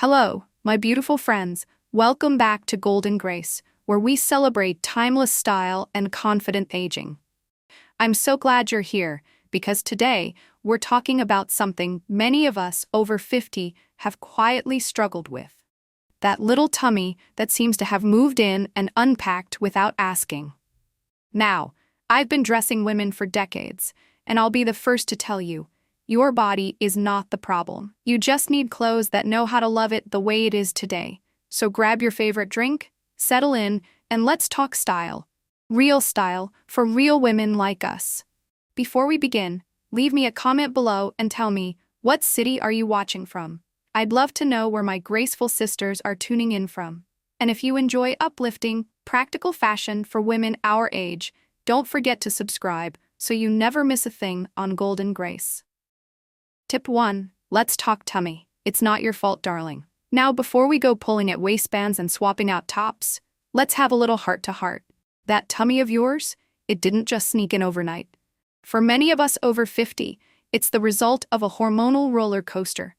Hello, my beautiful friends. Welcome back to Golden Grace, where we celebrate timeless style and confident aging. I'm so glad you're here because today we're talking about something many of us over 50 have quietly struggled with. That little tummy that seems to have moved in and unpacked without asking. Now, I've been dressing women for decades, and I'll be the first to tell you, your body is not the problem. You just need clothes that know how to love it the way it is today. So grab your favorite drink, settle in, and let's talk style. Real style for real women like us. Before we begin, leave me a comment below and tell me, what city are you watching from? I'd love to know where my graceful sisters are tuning in from. And if you enjoy uplifting, practical fashion for women our age, don't forget to subscribe so you never miss a thing on Golden Grace. Tip 1. Let's talk tummy. It's not your fault, darling. Now, before we go pulling at waistbands and swapping out tops, let's have a little heart-to-heart. That tummy of yours, it didn't just sneak in overnight. For many of us over 50, it's the result of a hormonal roller coaster.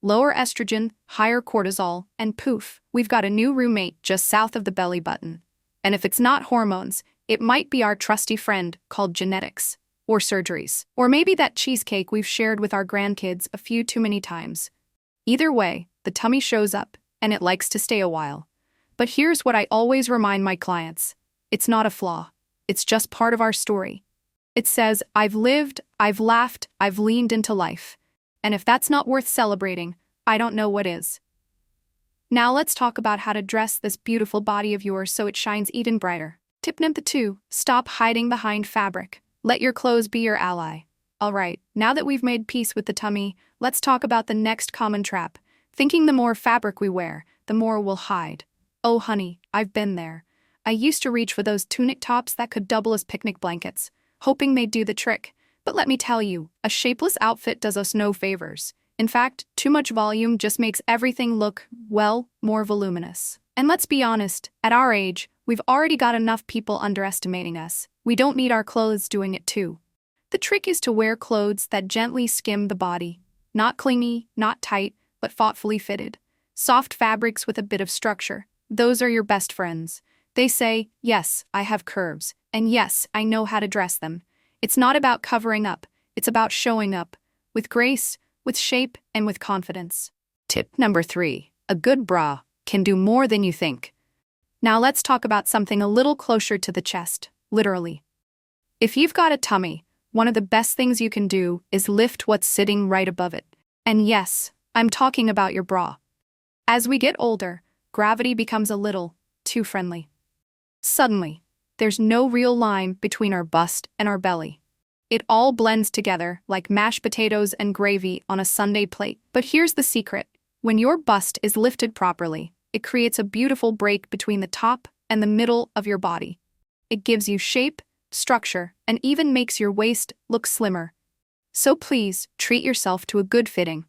Lower estrogen, higher cortisol, and poof, we've got a new roommate just south of the belly button. And if it's not hormones, it might be our trusty friend called genetics. Or surgeries. Or maybe that cheesecake we've shared with our grandkids a few too many times. Either way, the tummy shows up, and it likes to stay a while. But here's what I always remind my clients. It's not a flaw. It's just part of our story. It says, I've lived, I've laughed, I've leaned into life. And if that's not worth celebrating, I don't know what is. Now let's talk about how to dress this beautiful body of yours so it shines even brighter. Tip number 2, stop hiding behind fabric. Let your clothes be your ally. Alright, now that we've made peace with the tummy, let's talk about the next common trap. Thinking the more fabric we wear, the more we'll hide. Oh honey, I've been there. I used to reach for those tunic tops that could double as picnic blankets, hoping they'd do the trick. But let me tell you, a shapeless outfit does us no favors. In fact, too much volume just makes everything look, well, more voluminous. And let's be honest, at our age, we've already got enough people underestimating us. We don't need our clothes doing it too. The trick is to wear clothes that gently skim the body. Not clingy, not tight, but thoughtfully fitted. Soft fabrics with a bit of structure. Those are your best friends. They say, yes, I have curves, and yes, I know how to dress them. It's not about covering up, it's about showing up. With grace, with shape, and with confidence. Tip number 3. A good bra can do more than you think. Now let's talk about something a little closer to the chest. Literally. If you've got a tummy, one of the best things you can do is lift what's sitting right above it. And yes, I'm talking about your bra. As we get older, gravity becomes a little too friendly. Suddenly, there's no real line between our bust and our belly. It all blends together like mashed potatoes and gravy on a Sunday plate. But here's the secret. When your bust is lifted properly, it creates a beautiful break between the top and the middle of your body. It gives you shape, structure, and even makes your waist look slimmer. So please, treat yourself to a good fitting.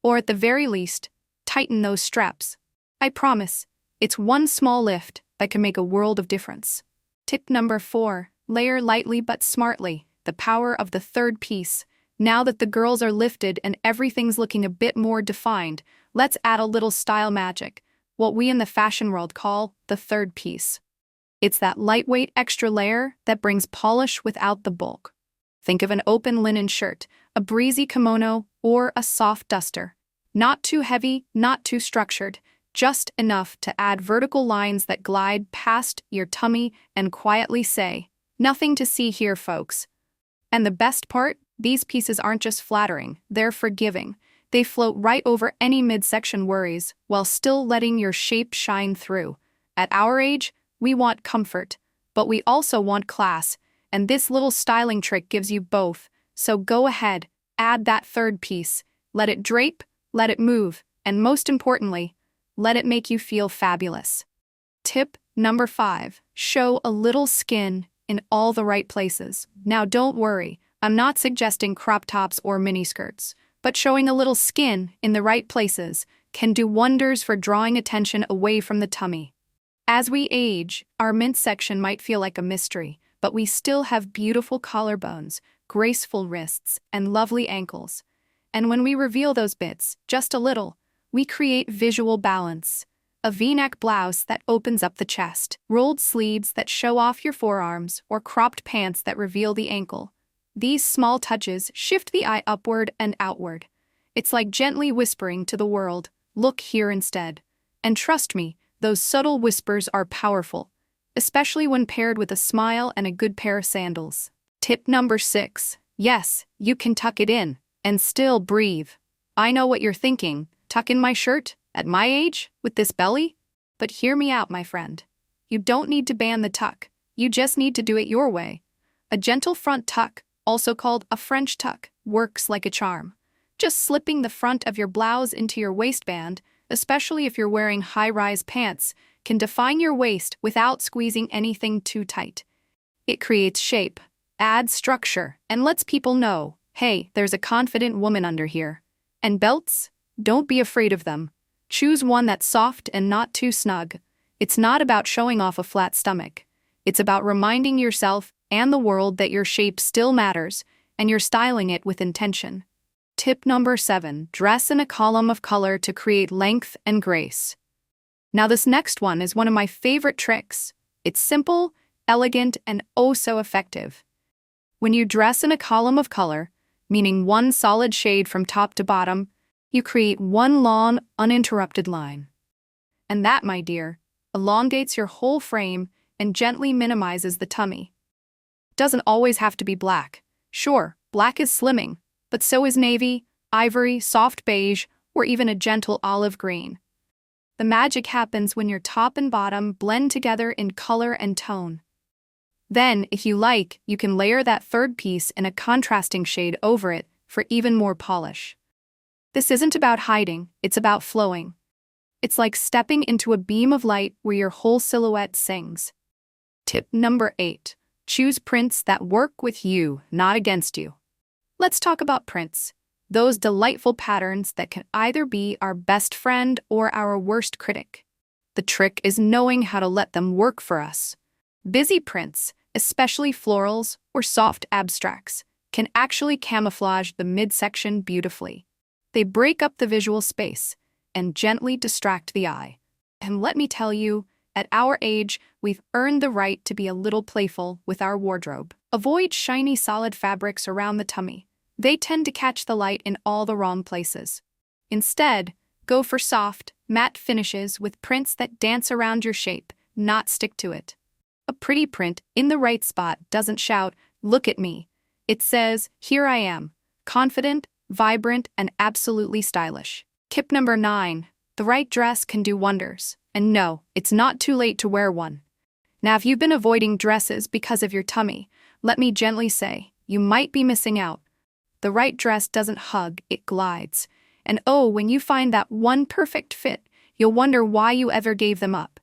Or at the very least, tighten those straps. I promise, it's one small lift that can make a world of difference. Tip number 4, layer lightly but smartly. The power of the third piece. Now that the girls are lifted and everything's looking a bit more defined, let's add a little style magic, what we in the fashion world call the third piece. It's that lightweight extra layer that brings polish without the bulk. Think of an open linen shirt, a breezy kimono, or a soft duster. Not too heavy, not too structured, just enough to add vertical lines that glide past your tummy and quietly say, nothing to see here, folks. And the best part, these pieces aren't just flattering, they're forgiving. They float right over any midsection worries while still letting your shape shine through. At our age, we want comfort, but we also want class, and this little styling trick gives you both. So go ahead, add that third piece, let it drape, let it move, and most importantly, let it make you feel fabulous. Tip number 5, show a little skin in all the right places. Now don't worry, I'm not suggesting crop tops or miniskirts, but showing a little skin in the right places can do wonders for drawing attention away from the tummy. As we age, our midsection might feel like a mystery, but we still have beautiful collarbones, graceful wrists, and lovely ankles. And when we reveal those bits, just a little, we create visual balance. A V-neck blouse that opens up the chest, rolled sleeves that show off your forearms, or cropped pants that reveal the ankle. These small touches shift the eye upward and outward. It's like gently whispering to the world, look here instead. And trust me, those subtle whispers are powerful, especially when paired with a smile and a good pair of sandals. Tip number 6. Yes, you can tuck it in and still breathe. I know what you're thinking. Tuck in my shirt? At my age? With this belly? But hear me out, my friend. You don't need to ban the tuck. You just need to do it your way. A gentle front tuck, also called a French tuck, works like a charm. Just slipping the front of your blouse into your waistband, especially if you're wearing high-rise pants, can define your waist without squeezing anything too tight. It creates shape, adds structure, and lets people know, hey, there's a confident woman under here. And belts? Don't be afraid of them. Choose one that's soft and not too snug. It's not about showing off a flat stomach. It's about reminding yourself and the world that your shape still matters, and you're styling it with intention. Tip number 7. Dress in a column of color to create length and grace. Now this next one is one of my favorite tricks. It's simple, elegant, and oh so effective. When you dress in a column of color, meaning one solid shade from top to bottom, you create one long, uninterrupted line. And that, my dear, elongates your whole frame and gently minimizes the tummy. Doesn't always have to be black. Sure, black is slimming, but so is navy, ivory, soft beige, or even a gentle olive green. The magic happens when your top and bottom blend together in color and tone. Then, if you like, you can layer that third piece in a contrasting shade over it for even more polish. This isn't about hiding, it's about flowing. It's like stepping into a beam of light where your whole silhouette sings. Tip number 8. Choose prints that work with you, not against you. Let's talk about prints. Those delightful patterns that can either be our best friend or our worst critic. The trick is knowing how to let them work for us. Busy prints, especially florals or soft abstracts, can actually camouflage the midsection beautifully. They break up the visual space and gently distract the eye. And let me tell you, at our age, we've earned the right to be a little playful with our wardrobe. Avoid shiny solid fabrics around the tummy. They tend to catch the light in all the wrong places. Instead, go for soft, matte finishes with prints that dance around your shape, not stick to it. A pretty print in the right spot doesn't shout, "Look at me." It says, "Here I am," confident, vibrant, and absolutely stylish. Tip number 9. The right dress can do wonders. And no, it's not too late to wear one. Now, if you've been avoiding dresses because of your tummy, let me gently say, you might be missing out. The right dress doesn't hug, it glides. And oh, when you find that one perfect fit, you'll wonder why you ever gave them up.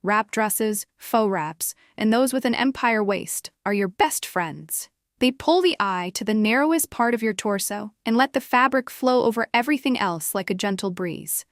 Wrap dresses, faux wraps, and those with an empire waist are your best friends. They pull the eye to the narrowest part of your torso and let the fabric flow over everything else like a gentle breeze.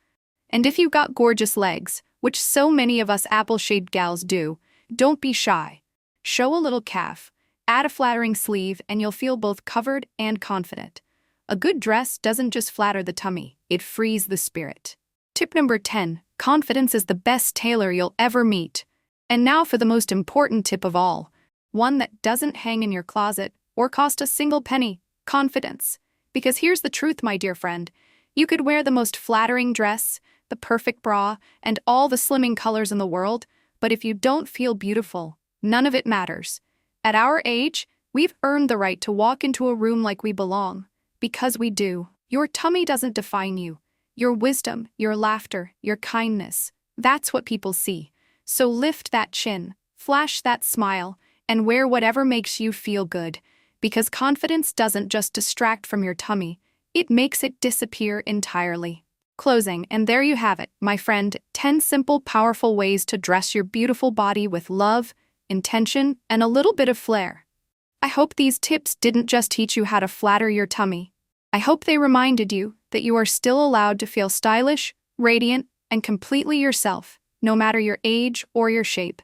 And if you've got gorgeous legs, which so many of us apple-shaped gals do, don't be shy. Show a little calf, add a flattering sleeve, and you'll feel both covered and confident. A good dress doesn't just flatter the tummy, it frees the spirit. Tip number 10. Confidence is the best tailor you'll ever meet. And now for the most important tip of all. One that doesn't hang in your closet or cost a single penny. Confidence. Because here's the truth, my dear friend. You could wear the most flattering dress, the perfect bra, and all the slimming colors in the world, but if you don't feel beautiful, none of it matters. At our age, we've earned the right to walk into a room like we belong. Because we do. Your tummy doesn't define you. Your wisdom, your laughter, your kindness. That's what people see. So lift that chin, flash that smile, and wear whatever makes you feel good. Because confidence doesn't just distract from your tummy, it makes it disappear entirely. Closing, and there you have it, my friend, 10 simple, powerful ways to dress your beautiful body with love, intention, and a little bit of flair. I hope these tips didn't just teach you how to flatter your tummy. I hope they reminded you that you are still allowed to feel stylish, radiant, and completely yourself, no matter your age or your shape.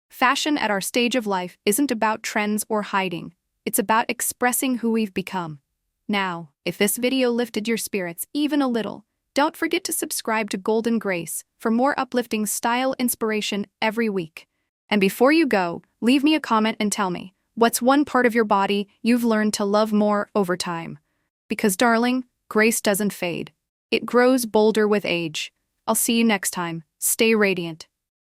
Fashion at our stage of life isn't about trends or hiding. It's about expressing who we've become. Now, if this video lifted your spirits even a little, Don't forget to subscribe to Golden Grace for more uplifting style inspiration every week. And before you go, leave me a comment and tell me, what's one part of your body you've learned to love more over time? Because, darling, grace doesn't fade. It grows bolder with age. I'll see you next time. Stay radiant.